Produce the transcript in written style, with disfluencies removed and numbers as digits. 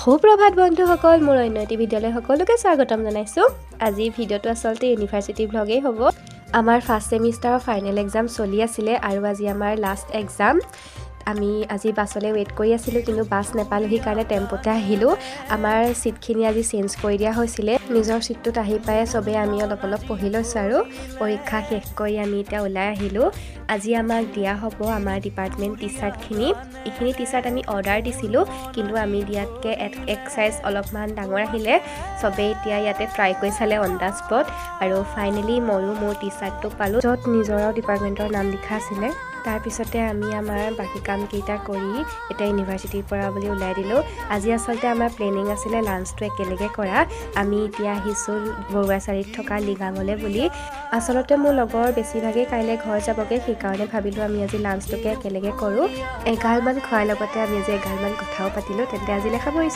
সুপ্ৰভাত বন্ধুসকল, মোৰ অন্য এটি ভিডিঅ'লৈ সকলোকে স্বাগতম জনাইছোঁ। আজি ভিডিঅ'টো আচলতে ইউনিভাৰ্চিটি ভ্লগেই হ'ব। আমাৰ ফাৰ্ষ্ট ছেমিষ্টাৰৰ ফাইনেল এক্সাম চলি আছিলে আৰু আজি আমাৰ লাষ্ট এক্সাম। আমি আজি বাছলৈ ৱেইট কৰি আছিলোঁ, কিন্তু বাছ নাপালোঁ, সেইকাৰণে টেম্পোতে আহিলোঁ। আমাৰ ছিটখিনি আজি চেঞ্জ কৰি দিয়া হৈছিলে। নিজৰ ছিটটোত আহি পাই চবেই আমি অলপ পঢ়ি লৈছোঁ আৰু পৰীক্ষা শেষ কৰি আমি এতিয়া ওলাই আহিলোঁ। আজি আমাক দিয়া হ'ব আমাৰ ডিপাৰ্টমেণ্ট টি চাৰ্টখিনি। এইখিনি টি চাৰ্ট আমি অৰ্ডাৰ দিছিলোঁ, কিন্তু আমি দিয়াতকৈ এক চাইজ অলপমান ডাঙৰ আহিলে। চবেই এতিয়া ইয়াতে ট্ৰাই কৰি চালে অন দ্য স্পট, আৰু ফাইনেলি ময়ো মোৰ টি চাৰ্টটো পালোঁ, য'ত নিজৰ ডিপাৰ্টমেণ্টৰ নাম লিখা আছিলে। তাৰপিছতে আমি আমাৰ বাকী কামকেইটা কৰি এতিয়া ইউনিভাৰ্চিটিৰ পৰা বুলি ওলাই দিলোঁ। আজি আচলতে আমাৰ প্লেনিং আছিলে লাঞ্চটো একেলগে কৰা। আমি এতিয়া আহিছোঁ বৰুৱাচাৰিত থকা লিগাঙলৈ বুলি। আচলতে মোৰ লগৰ বেছিভাগেই কাইলৈ ঘৰ যাবগৈ, সেইকাৰণে ভাবিলোঁ আমি আজি লাঞ্চটোকে একেলগে কৰোঁ। এগালমান খোৱাৰ লগতে আমি আজি এগালমান কথাও পাতিলোঁ। তেন্তে আজিলৈ সামৰিছোঁ।